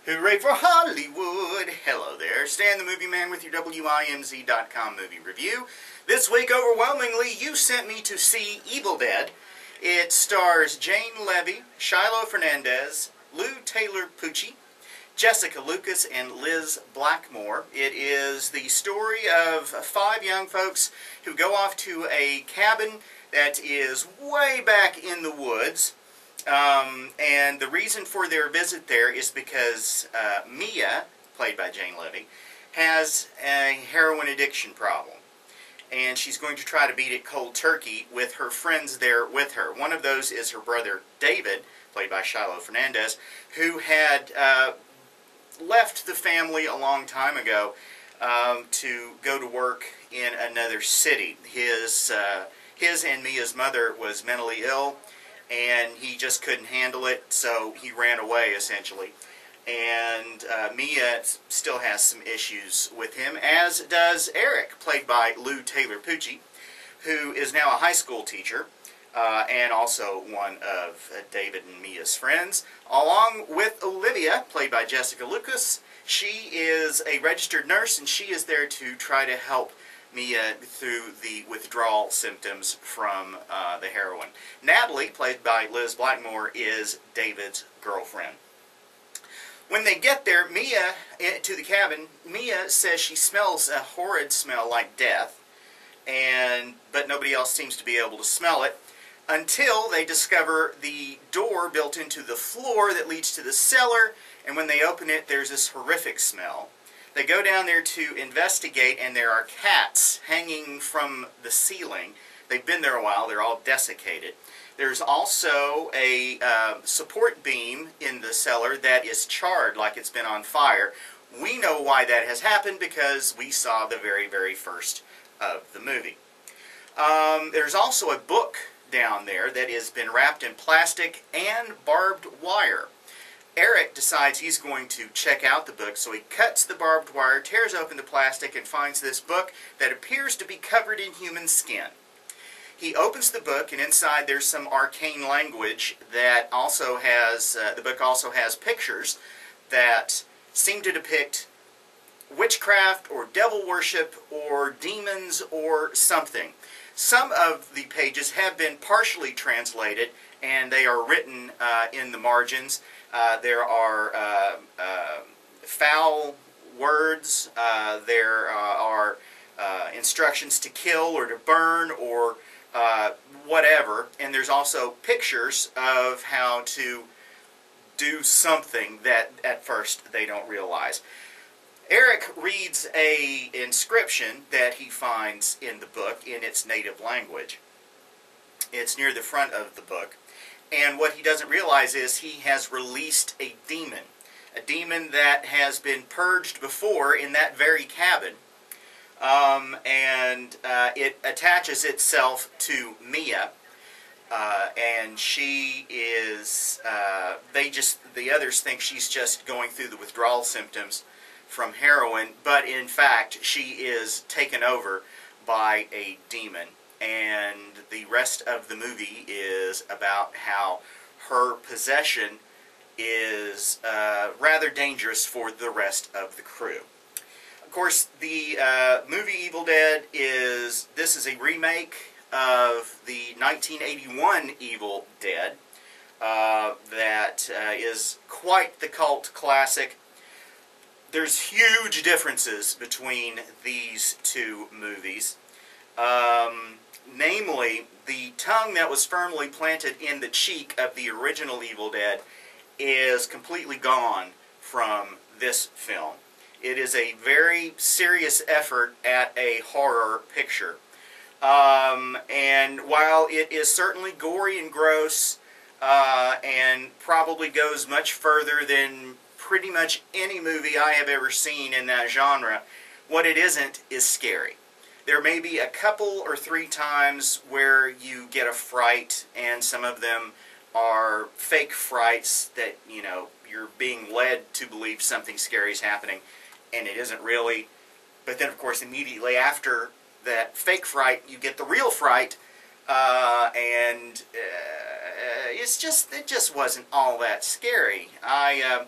Hooray for Hollywood! Hello there, Stan the Movie Man with your WIMZ.com movie review. This week, overwhelmingly, you sent me to see Evil Dead. It stars Jane Levy, Shiloh Fernandez, Lou Taylor Pucci, Jessica Lucas, and Liz Blackmore. It is the story of 5 young folks who go off to a cabin that is way back in the woods. And the reason for their visit there is because Mia, played by Jane Levy, has a heroin addiction problem. And she's going to try to beat it cold turkey with her friends there with her. One of those is her brother David, played by Shiloh Fernandez, who had left the family a long time ago to go to work in another city. His and Mia's mother was mentally ill, and he just couldn't handle it, so he ran away, essentially. And Mia still has some issues with him, as does Eric, played by Lou Taylor Pucci, who is now a high school teacher, and also one of David and Mia's friends, along with Olivia, played by Jessica Lucas. She is a registered nurse, and she is there to try to help Mia through the withdrawal symptoms from the heroin. Natalie, played by Liz Blackmore, is David's girlfriend. When they get there, to the cabin, Mia says she smells a horrid smell like death, but nobody else seems to be able to smell it, until they discover the door built into the floor that leads to the cellar, and when they open it, there's this horrific smell. They go down there to investigate, and there are cats hanging from the ceiling. They've been there a while. They're all desiccated. There's also a support beam in the cellar that is charred like it's been on fire. We know why that has happened because we saw the very, very first of the movie. There's also a book down there that has been wrapped in plastic and barbed wire. Eric decides he's going to check out the book, so he cuts the barbed wire, tears open the plastic, and finds this book that appears to be covered in human skin. He opens the book, and inside there's some arcane language that also has, the book also has pictures that seem to depict witchcraft or devil worship or demons or something. Some of the pages have been partially translated, and they are written in the margins. There are foul words, there are instructions to kill or to burn or whatever, and there's also pictures of how to do something that at first they don't realize. Eric reads an inscription that he finds in the book in its native language. It's near the front of the book. And what he doesn't realize is he has released a demon that has been purged before in that very cabin. It attaches itself to Mia, and she is, the others think she's just going through the withdrawal symptoms from heroin, but in fact she is taken over by a demon. And the rest of the movie is about how her possession is rather dangerous for the rest of the crew. Of course, the movie Evil Dead is a remake of the 1981 Evil Dead that is quite the cult classic. There's huge differences between these two movies. Namely, the tongue that was firmly planted in the cheek of the original Evil Dead is completely gone from this film. It is a very serious effort at a horror picture. And while it is certainly gory and gross, and probably goes much further than pretty much any movie I have ever seen in that genre, what it isn't is scary. There may be a couple or 3 times where you get a fright, and some of them are fake frights that, you know, you're being led to believe something scary is happening, and it isn't really. But then, of course, immediately after that fake fright, you get the real fright, and it just wasn't all that scary. I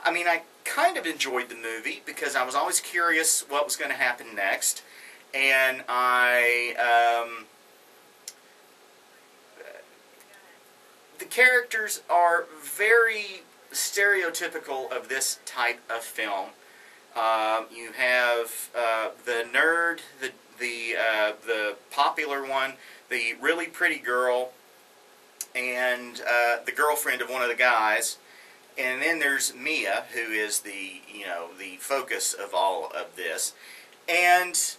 I mean, I kind of enjoyed the movie because I was always curious what was going to happen next, and the characters are very stereotypical of this type of film. You have the nerd, the popular one, the really pretty girl, and the girlfriend of one of the guys, and then there's Mia, who is the focus of all of this, and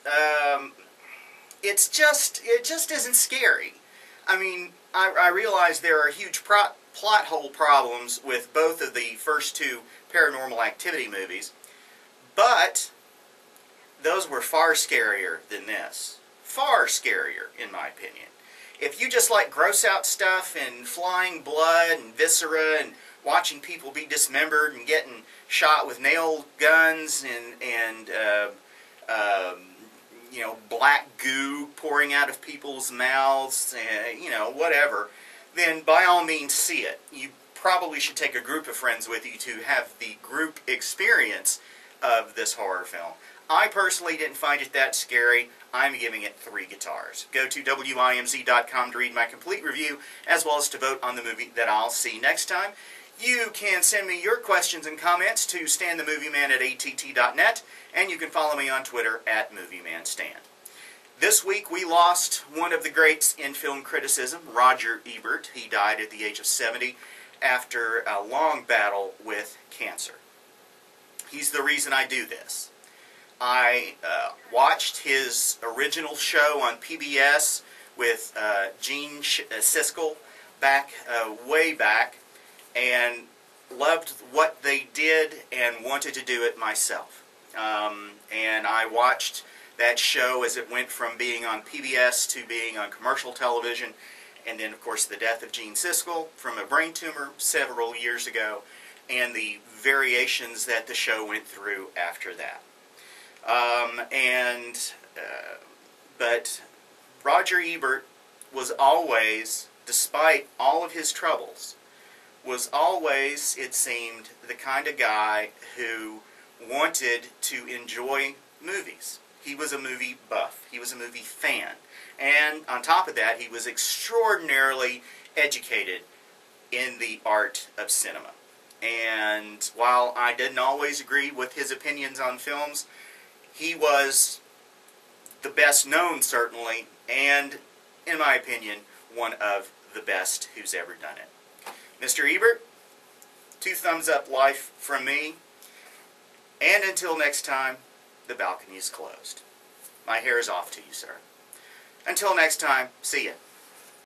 it just isn't scary. I mean, I realize there are huge plot hole problems with both of the first two Paranormal Activity movies, but those were far scarier than this. Far scarier, in my opinion. If you just like gross out stuff and flying blood and viscera and watching people be dismembered and getting shot with nail guns and black goo pouring out of people's mouths, whatever, then by all means see it. You probably should take a group of friends with you to have the group experience of this horror film. I personally didn't find it that scary. I'm giving it 3 guitars. Go to WIMZ.com to read my complete review, as well as to vote on the movie that I'll see next time. You can send me your questions and comments to StanTheMovieMan@att.net, and you can follow me on Twitter @MovieManStan. This week we lost one of the greats in film criticism, Roger Ebert. He died at the age of 70 after a long battle with cancer. He's the reason I do this. I watched his original show on PBS with Gene Siskel way back, and loved what they did and wanted to do it myself. And I watched that show as it went from being on PBS to being on commercial television, and then of course the death of Gene Siskel from a brain tumor several years ago, and the variations that the show went through after that. But Roger Ebert was always, despite all of his troubles, was always, it seemed, the kind of guy who wanted to enjoy movies. He was a movie buff. He was a movie fan. And on top of that, he was extraordinarily educated in the art of cinema. And while I didn't always agree with his opinions on films, he was the best known, certainly, and, in my opinion, one of the best who's ever done it. Mr. Ebert, 2 thumbs up life from me, and until next time, the balcony is closed. My hair is off to you, sir. Until next time, see ya.